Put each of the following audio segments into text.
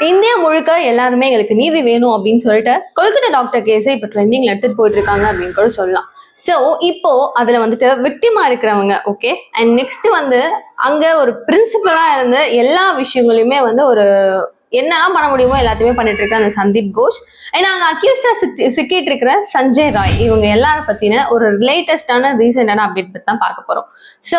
India முழுக்க எல்லாருமே எங்களுக்கு நீதி வேணும் அப்படின்னு சொல்லிட்டு கொல்கத்தா டாக்டர் கேஸை இப்போ ட்ரெண்டிங்ல எடுத்துட்டு போயிட்டு இருக்காங்க அப்படின்னு கூட சொல்லலாம். ஸோ இப்போ அதுல வந்துட்டு விக்டிமா இருக்கிறவங்க ஓகே அண்ட் நெக்ஸ்ட் வந்து அங்க ஒரு பிரின்சிபலா இருந்த எல்லா விஷயங்களையுமே வந்து ஒரு என்னெல்லாம் பண்ண முடியுமோ எல்லாத்தையுமே பண்ணிட்டு இருக்க அந்த சந்தீப் கோஷ் அண்ட் அங்க அக்யூஸ்டா சிக்கிட்டு இருக்கிற சஞ்சய் ராய் இவங்க எல்லாரும் பத்தின ஒரு லேட்டஸ்டான ரீசெண்டான அப்டேட் பத்தி தான் பார்க்க போறோம். ஸோ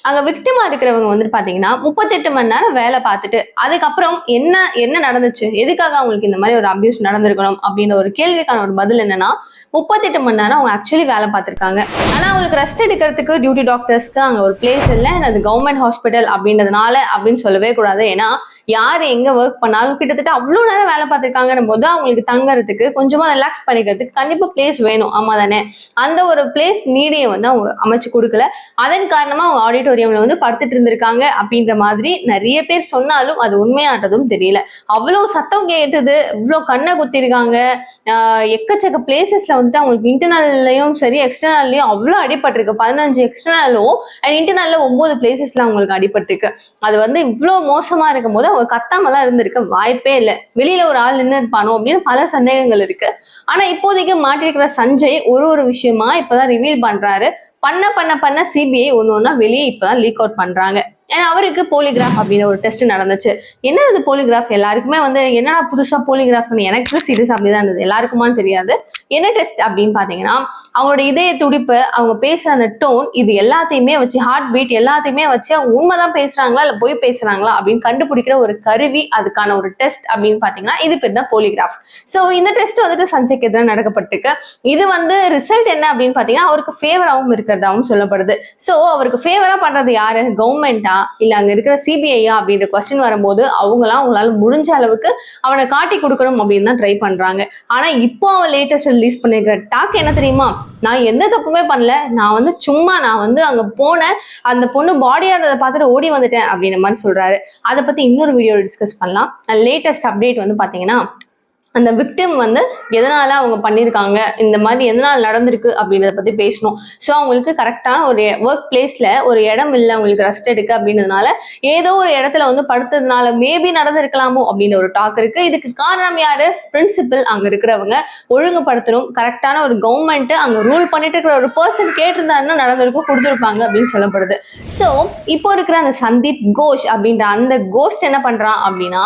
அங்க விக்டிமா இருக்கிறவங்க வந்துட்டு பாத்தீங்கன்னா 38 மணி நேரம் வேலை பார்த்துட்டு அதுக்கப்புறம் என்ன என்ன நடந்துச்சு, எதுக்காக அவங்களுக்கு இந்த மாதிரி ஒரு அபியூஸ் நடந்திருக்கணும் அப்படின்ற ஒரு கேள்விக்கான ஒரு பதில் என்னன்னா 38 மணி நேரம் அவங்க ஆக்சுவலி வேலை பார்த்திருக்காங்க. ஆனா அவங்களுக்கு ரெஸ்ட் எடுக்கிறதுக்கு டியூட்டி டாக்டர்ஸ்க்கு அங்க ஒரு பிளேஸ் இல்லை, அது கவர்மெண்ட் ஹாஸ்பிட்டல் அப்படின்றதுனால அப்படின்னு சொல்லவே கூடாது. ஏன்னா யார் எங்க ஒர்க் பண்ணாலும் கிட்டத்தட்ட அவ்வளவு நேரம் வேலை பார்த்திருக்காங்கன்னும் போது அவங்களுக்கு தங்கறதுக்கு கொஞ்சமா ரிலாக்ஸ் பண்ணிக்கிறதுக்கு கண்டிப்பா பிளேஸ் வேணும். ஆமா தானே? அந்த ஒரு பிளேஸ் நீடியை வந்து அவங்க அமைச்சு கொடுக்கல. அதன் காரணமா அவங்க ஆடிட்டோரியம்ல வந்து படுத்துட்டு இருந்திருக்காங்க அப்படின்ற மாதிரி நிறைய பேர் சொன்னாலும் அது உண்மையாட்டதும் தெரியல. அவ்வளவு சத்தம் கேட்டது, இவ்வளவு கண்ணை குத்திருக்காங்க. எக்கச்சக்க பிளேசஸ்ல வந்துட்டு அவங்களுக்கு இன்டர்னல்லையும் சரி எக்ஸ்டர்னல்லையும் அவ்வளவு அடிபட்டிருக்கு. 15 எக்ஸ்டர்னலும் அண்ட் இன்டர்னல்ல 9 பிளேசஸ்ல அவங்களுக்கு அடிபட்டிருக்கு. அது வந்து இவ்வளவு மோசமா இருக்கும் போது அவங்க கத்தாமலாம் இருந்திருக்க வாய்ப்பே இல்லை. வெளியில ஒரு ஆள் நின்று இருப்பானோ அப்படின்னு பல சந்தேகங்கள் இருக்கு. ஆனா இப்போதைக்கு மாட்டிருக்கிற சஞ்சய் ஒரு விஷயமா இப்பதான் ரிவீல் பண்றாரு. பண்ண சிபிஐ ஒன்னொன்னா வெளியே இப்பதான் லீக் அவுட் பண்றாங்க. ஏன்னா அவருக்கு போலிகிராஃப் அப்படின்னு ஒரு டெஸ்ட் நடந்துச்சு. என்ன அது போலிகிராஃப்? எல்லாருக்குமே வந்து என்னடா புதுசா போலிகிராஃப்னு எனக்கு சீரியஸ் அப்படிதான் இருந்தது, எல்லாருக்குமான்னு தெரியாது. என்ன டெஸ்ட் அப்படின்னு பாத்தீங்கன்னா அவங்களோட இதய துடிப்பு, அவங்க பேசுற அந்த டோன், இது எல்லாத்தையுமே வச்சு ஹார்ட் பீட் எல்லாத்தையுமே வச்சு அவங்க உண்மைதான் பேசுறாங்களா இல்ல போய் பேசுறாங்களா அப்படின்னு கண்டுபிடிக்கிற ஒரு கருவி, அதுக்கான ஒரு டெஸ்ட் அப்படின்னு பாத்தீங்கன்னா இது பேர் தான் போலிகிராஃப். சோ இந்த டெஸ்ட் வந்துட்டு சஞ்சய்க்கு எதிராக நடக்கப்பட்டிருக்கு. இது வந்து ரிசல்ட் என்ன அப்படின்னு பாத்தீங்கன்னா அவருக்கு ஃபேவராகவும் இருக்கிறதாவும் சொல்லப்படுது. சோ அவருக்கு ஃபேவரா பண்றது யாரு? கவர்மெண்டா இல்ல அங்க இருக்கிற சிபிஐயா அப்படின்ற கொஸ்டின் வரும்போது அவங்களால முடிஞ்ச அளவுக்கு அவனை காட்டி கொடுக்கணும் அப்படின்னு தான் ட்ரை பண்றாங்க. ஆனா இப்போ அவன் லேட்டஸ்ட் ரிலீஸ் பண்ணிருக்கிற டாக் என்ன தெரியுமா? நான் எந்த தப்புமே பண்ணல, நான் வந்து அங்க போனேன், அந்த பொண்ணு பாடியா இருந்ததை பார்த்துட்டு ஓடி வந்துட்டேன் அப்படின்ற மாதிரி சொல்றாரு. அதை பத்தி இன்னொரு வீடியோ டிஸ்கஸ் பண்ணலாம். லேட்டஸ்ட் அப்டேட் வந்து பாத்தீங்கன்னா அந்த விக்டிம் வந்து எதனால அவங்க பண்ணியிருக்காங்க, இந்த மாதிரி எதனால நடந்திருக்கு அப்படின்றத பத்தி பேசணும். ஸோ அவங்களுக்கு கரெக்டான ஒரு ஒர்க் பிளேஸ்ல ஒரு இடம் இல்லை அவங்களுக்கு ரெஸ்ட் எடுக்க அப்படின்றதுனால ஏதோ ஒரு இடத்துல வந்து படுத்ததுனால மேபி நடந்திருக்கலாமோ அப்படின்னு ஒரு டாக் இருக்கு. இதுக்கு காரணம் யாரு? பிரின்சிபல் அங்க இருக்கிறவங்க ஒழுங்குபடுத்தணும். கரெக்டான ஒரு கவர்மெண்ட் அங்க ரூல் பண்ணிட்டு இருக்கிற ஒரு பர்சன் கேட்டிருந்தாருன்னா நடந்திருக்கும், கொடுத்துருப்பாங்க அப்படின்னு சொல்லப்படுது. ஸோ இப்போ இருக்கிற அந்த சந்தீப் கோஷ் அப்படின்ற அந்த கோஸ்ட் என்ன பண்றான் அப்படின்னா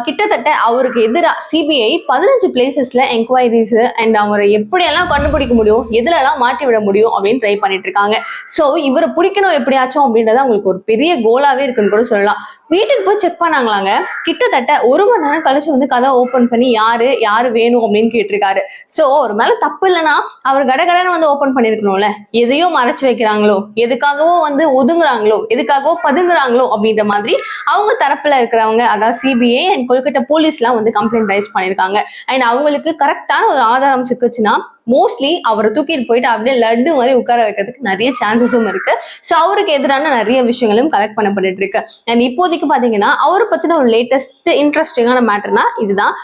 கிட்டத்தட்ட அவருக்கு எதிராக சிபிஐ 15 பிளேசஸ்ல என்கொயரிஸ் அண்ட் அவரை எப்படியெல்லாம் கண்டுபிடிக்க முடியும், எதுல எல்லாம் மாட்டி விட முடியும் அப்படின்னு ட்ரை பண்ணிட்டு இருக்காங்க. சோ இவரை பிடிக்கணும் எப்படியாச்சும் அப்படின்றத அவங்களுக்கு ஒரு பெரிய கோலாவே இருக்குன்னு கூட சொல்லலாம். வீட்டுக்கு போய் செக் பண்ணாங்களாங்க. கிட்டத்தட்ட 1 மணி நேரம் கழிச்சு வந்து கதை ஓபன் பண்ணி யாரு வேணும் அப்படின்னு கேட்டிருக்காரு. சோ ஒரு மேல தப்பு இல்லைன்னா அவர் கடகடன்னு வந்து ஓபன் பண்ணிருக்கணும்ல. எதையோ மறைச்சு வைக்கிறாங்களோ, எதுக்காகவோ வந்து ஒதுங்குறாங்களோ, எதுக்காகவோ பதுங்குறாங்களோ அப்படின்ற மாதிரி அவங்க தரப்புல இருக்கிறவங்க, அதாவது சிபிஐ அண்ட் கொல்கத்தா போலீஸ் எல்லாம் வந்து கம்ப்ளைண்ட் ரைஸ் பண்ணிருக்காங்க. அண்ட் அவங்களுக்கு கரெக்டான ஒரு ஆதாரம் சிக்குச்சுன்னா மோஸ்ட்லி அவரை தூக்கிட்டு போயிட்டு அப்படியே லட்டு மாதிரி உட்கார வைக்கிறதுக்கு நிறைய சான்சஸும் இருக்கு. ஸோ அவருக்கு எதிரான நிறைய விஷயங்களும் கலெக்ட் பண்ணப்பட்டு இருக்கு. அண்ட் இப்போதைக்கு பாத்தீங்கன்னா அவரை பத்தின ஒரு லேட்டஸ்ட் இன்ட்ரெஸ்டிங்கான மேட்டர்னா இதுதான்.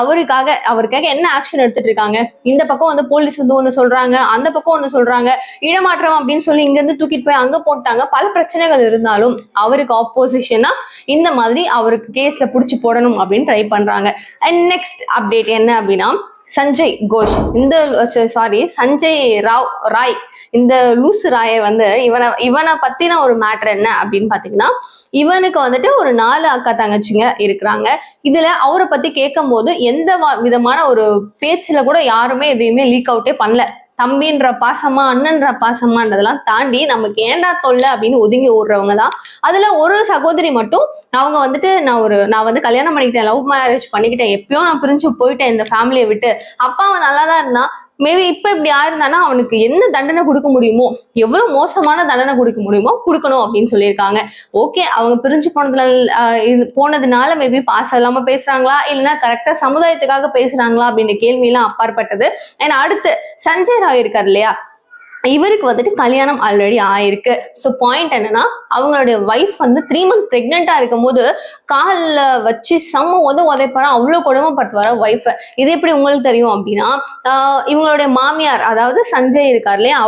அவருக்காக என்ன ஆக்ஷன் எடுத்துட்டு இருக்காங்க. இந்த பக்கம் வந்து போலீஸ் வந்து ஒண்ணு சொல்றாங்க, அந்த பக்கம் ஒண்ணு சொல்றாங்க, இடமாற்றம் அப்படின்னு சொல்லி இங்க இருந்து தூக்கிட்டு போய் அங்க போட்டாங்க. பல பிரச்சனைகள் இருந்தாலும் அவருக்கு ஆப்போசிஷனா இந்த மாதிரி அவருக்கு கேஸ்ல புடிச்சு போடணும் அப்படின்னு ட்ரை பண்றாங்க. அண்ட் நெக்ஸ்ட் அப்டேட் என்ன அப்படின்னா சஞ்சய் கோஷ் சஞ்சய் ராய் இந்த லூசு ராயை வந்து இவனை பத்தின ஒரு மேட்டர் என்ன அப்படின்னு பாத்தீங்கன்னா இவனுக்கு வந்துட்டு ஒரு 4 அக்கா தங்கச்சிங்க இருக்கிறாங்க. இதுல அவரை பத்தி கேட்கும் போது எந்த விதமான ஒரு பேச்சுல கூட யாருமே எதையுமே லீக் அவுட்டே பண்ணல. தம்பின்ற பாசமா அண்ணன்ற பாசமான்றதெல்லாம் தாண்டி நமக்கு ஏண்டா தொல்லை அப்படின்னு ஒதுங்கி ஓடுறவங்க தான். அதுல ஒரு சகோதரி மட்டும் அவங்க வந்துட்டு நான் வந்து கல்யாணம் பண்ணிக்கிட்டேன், லவ் மேரேஜ் பண்ணிக்கிட்டேன், எப்பயோ நான் பிரிஞ்சு போயிட்டேன் இந்த ஃபேமிலியை விட்டு, அப்பா அவன் நல்லாதான் இருந்தான், மேபி இப்ப இப்படி ஆயிருந்தானா அவனுக்கு என்ன தண்டனை கொடுக்க முடியுமோ, எவ்வளவு மோசமான தண்டனை கொடுக்க முடியுமோ கொடுக்கணும் அப்படின்னு சொல்லியிருக்காங்க. ஓகே, அவங்க பிரிஞ்சு போனதுனால மேபி பாசம் இல்லாம பேசுறாங்களா இல்லைன்னா கரெக்டா சமுதாயத்துக்காக பேசுறாங்களா அப்படின்ற கேள்வி எல்லாம் அப்பாற்பட்டது. ஏன்னா அடுத்து சஞ்சய் ராய் இருக்காரு இல்லையா, இவருக்கு வந்துட்டு கல்யாணம் ஆல்ரெடி ஆயிருக்கு. ஸோ பாயிண்ட் என்னன்னா அவங்களுடைய ஒய்ஃப் வந்து 3 months பிரெக்னெண்டா இருக்கும் போது காலில் வச்சு செம்ம உதைப்பாரா, அவ்வளோ கொடுமைப்பட்டு வர ஒய்ஃப். இது எப்படி உங்களுக்கு தெரியும் அப்படின்னா இவங்களுடைய மாமியார், அதாவது சஞ்சய் இருக்கார் இல்லையா,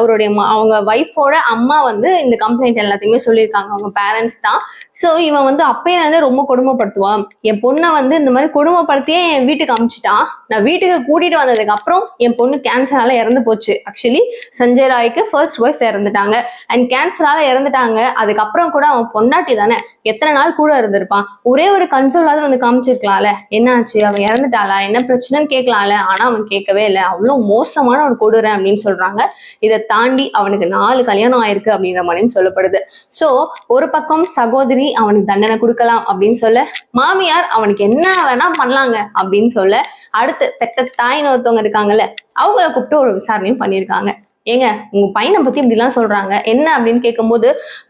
அவங்க ஒய்ஃபோட அம்மா வந்து இந்த கம்ப்ளைண்ட் எல்லாத்தையுமே சொல்லியிருக்காங்க. அவங்க பேரண்ட்ஸ் தான் சோ இவன் வந்து அப்பையில இருந்தே ரொம்ப கொடுமைப்படுத்துவான். என் பொண்ணை வந்து இந்த மாதிரி கொடுமைப்படுத்தியே என் வீட்டுக்கு அனுப்பிச்சிட்டான். நான் வீட்டுக்கு கூட்டிட்டு வந்ததுக்கு அப்புறம் என் பொண்ணு கேன்சரால இறந்து போச்சு. ஆக்சுவலி சஞ்சய் ராய்க்கு ஃபர்ஸ்ட் ஒய்ஃப் இறந்துட்டாங்க அண்ட் கேன்சரால இறந்துட்டாங்க. அதுக்கப்புறம் கூட அவன் பொண்டாட்டி தானே, எத்தனை நாள் கூட இருந்திருப்பான். ஒரே ஒரு கன்சோலாவது வந்து காமிச்சிருக்கலாம்ல, என்னாச்சு அவன் இறந்துட்டாளா என்ன பிரச்சனைன்னு கேட்கலாம்ல. ஆனா அவன் கேட்கவே இல்லை. அவ்வளவு மோசமான ஒரு கொடுரை அப்படின்னு சொல்றாங்க. இதை தாண்டி அவனுக்கு 4 கல்யாணம் ஆயிருக்கு அப்படின்ற மாதிரியும் சொல்லப்படுது. சோ ஒரு பக்கம் சகோதரி அவனுக்கு தண்டனை கொடுக்கலாம் அப்படின்னு சொல்ல, மாமியார் அவனுக்கு என்ன வேணா பண்ணலாங்க அப்படின்னு சொல்ல, அடுத்து பெத்த தாயின்னு ஒருத்தவங்க இருக்காங்கல்ல, அவங்கள கூப்பிட்டு ஒரு விசாரணையும் பண்ணியிருக்காங்க. ஏங்க உங்க பையனை பத்தி இப்படிலாம் சொல்றாங்க என்ன அப்படின்னு கேட்கும்போது,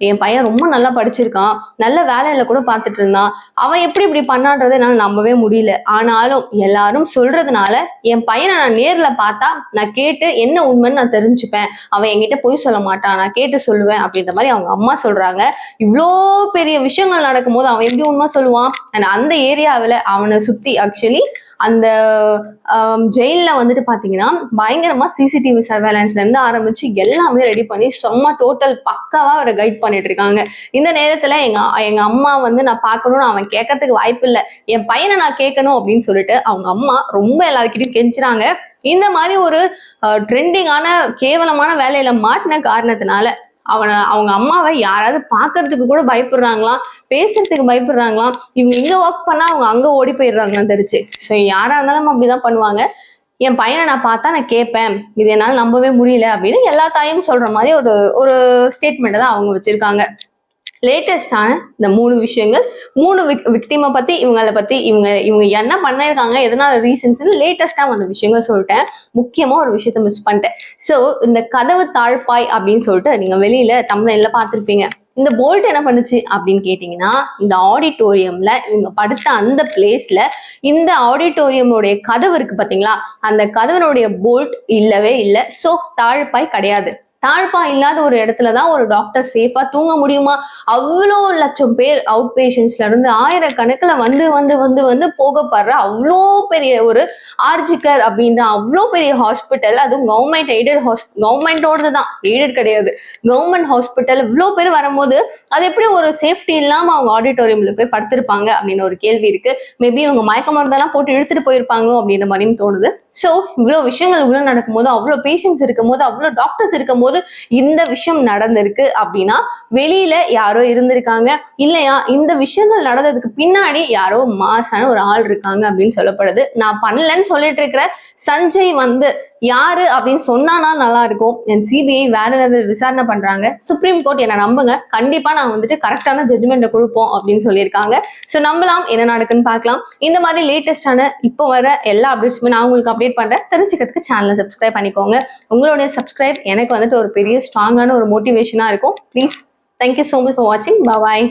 என் பையன் ரொம்ப நல்லா படிச்சிருக்கான், நல்ல வேலையில கூட பார்த்துட்டு இருந்தான், அவன் எப்படி இப்படி பண்ணான்றதை என்னால நம்பவே முடியல. ஆனாலும் எல்லாரும் சொல்றதுனால என் பையனை நான் நேர்ல பார்த்தா நான் கேட்டு என்ன உண்மைன்னு நான் தெரிஞ்சுப்பேன், அவன் என்கிட்ட பொய் சொல்ல மாட்டான், நான் கேட்டு சொல்லுவேன் அப்படின்ற மாதிரி அவங்க அம்மா சொல்றாங்க. இவ்வளோ பெரிய விஷயங்கள் நடக்கும்போது அவன் எப்படி உண்மை சொல்லுவான்? அண்ட் அந்த ஏரியாவில் அவனை சுத்தி ஆக்சுவலி அந்த ஜெயில வந்துட்டு பாத்தீங்கன்னா பயங்கரமா சிசிடிவி சர்வேலன்ஸ்ல இருந்து ஆரம்பிச்சு எல்லாமே ரெடி பண்ணி சும்மா டோட்டல் பக்காவா அவரை கைட் பண்ணிட்டு இருக்காங்க. இந்த நேரத்துல எங்க அம்மா வந்து நான் பார்க்கணும்னு அவன் கேட்கறதுக்கு வாய்ப்பு இல்லை, என் பையனை நான் கேட்கணும் அப்படின்னு சொல்லிட்டு அவங்க அம்மா ரொம்ப எல்லாருக்கிட்டையும் கெஞ்சுறாங்க. இந்த மாதிரி ஒரு ட்ரெண்டிங்கான கேவலமான வேலையில மாட்டின காரணத்தினால அவங்க அம்மாவை யாராவது பாக்குறதுக்கு கூட பயப்படுறாங்களாம், பேசுறதுக்கு பயப்படுறாங்களாம். இவங்க இங்க ஒர்க் பண்ணா அவங்க அங்க ஓடி போயிடுறாங்களாம் தெரிச்சு. ஸோ யாரா இருந்தாலும் அப்படிதான் பண்ணுவாங்க. என் பையனை நான் பார்த்தா நான் கேட்பேன், இது என்னால நம்பவே முடியல அப்படின்னு எல்லா தாயும் சொல்ற மாதிரி ஒரு ஒரு ஸ்டேட்மெண்ட் தான் அவங்க வச்சிருக்காங்க. லேட்டஸ்டான இந்த 3 விஷயங்கள், 3 விக்டிமை பத்தி, இவங்களை பத்தி, இவங்க என்ன பண்ணிருக்காங்க, எதனால ரீசன்ஸ் லேட்டஸ்டா வந்த விஷயங்கள் சொல்லிட்டேன். முக்கியமா ஒரு விஷயத்த மிஸ் பண்ணிட்டேன். சோ இந்த கதவு தாழ்பாய் அப்படின்னு சொல்லிட்டு நீங்க வெளியில தம்ப்நெயில்ல பார்த்திருப்பீங்க. இந்த போல்ட் என்ன பண்ணுச்சு அப்படின்னு கேட்டீங்கன்னா, இந்த ஆடிட்டோரியம்ல இவங்க படுத்த அந்த பிளேஸ்ல இந்த ஆடிட்டோரியமுடைய கதவு இருக்கு பாத்தீங்களா, அந்த கதவனுடைய போல்ட் இல்லவே இல்லை. சோ தாழ்பாய் கிடையாது. தாழ்பாய் இல்லாத ஒரு இடத்துலதான் ஒரு டாக்டர் சேஃபா தூங்க முடியுமா? அவ்வளோ லட்சம் பேர் அவுட் பேஷண்ட்ஸ்ல இருந்து ஆயிரக்கணக்கில் வந்து வந்து வந்து வந்து போகப்படுற அவ்வளோ பெரிய ஒரு ஆர்ஜிகர் அப்படின்ற அவ்வளோ பெரிய ஹாஸ்பிட்டல், அதுவும் கவர்மெண்ட் எய்டட் கவர்மெண்டோடது தான், எய்டட் கிடையாது, கவர்மெண்ட் ஹாஸ்பிட்டல். இவ்வளோ பேர் வரும்போது அது எப்படி ஒரு சேஃப்டி இல்லாம அவங்க ஆடிட்டோரியம்ல போய் படுத்திருப்பாங்க அப்படின்னு ஒரு கேள்வி இருக்கு. மேபி இவங்க மயக்க மருந்தெல்லாம் போட்டு இழுத்துட்டு போயிருப்பாங்களோ அப்படின்ற மாதிரியும் தோணுது. ஸோ இவ்வளோ விஷயங்கள் இவ்வளோ நடக்கும்போது, அவ்வளோ பேஷண்ட்ஸ் இருக்கும் போது, அவ்வளோ டாக்டர்ஸ் இருக்கும் போது இந்த விஷயம் நடந்திருக்கு அப்படின்னா வெளியில யாரோ இருந்திருக்காங்க, இல்லையா இந்த விஷயங்கள் நடந்ததுக்கு பின்னாடி யாரோ மாசான ஒரு ஆள் இருக்காங்க அப்படின்னு சொல்லப்படுது. நான் பண்ணலன்னு சொல்லிட்டு இருக்கிற சஞ்சய் வந்து யாரு அப்படின்னு சொன்னானா நல்லா இருக்கும். என் சிபிஐ வேற லெவல் விசாரணை பண்றாங்க. சுப்ரீம் கோர்ட் என்ன நம்புங்க, கண்டிப்பா நான் வந்துட்டு கரெக்டான ஜட்ஜ்மெண்ட் கொடுப்போம் அப்படின்னு சொல்லியிருக்காங்க. ஸோ நம்பலாம், என்ன நடக்குன்னு பார்க்கலாம். இந்த மாதிரி லேட்டஸ்டான இப்போ வர எல்லா அப்டேட்ஸுமே நான் உங்களுக்கு அப்டேட் பண்றேன். தெரிஞ்சுக்கிறதுக்கு சேனலை சப்ஸ்கிரைப் பண்ணிக்கோங்க. உங்களுடைய சப்ஸ்கிரைப் எனக்கு வந்துட்டு ஒரு பெரிய ஸ்ட்ராங்கான ஒரு மோட்டிவேஷனா இருக்கும். Please, thank you so much for வாட்சிங். பாய்.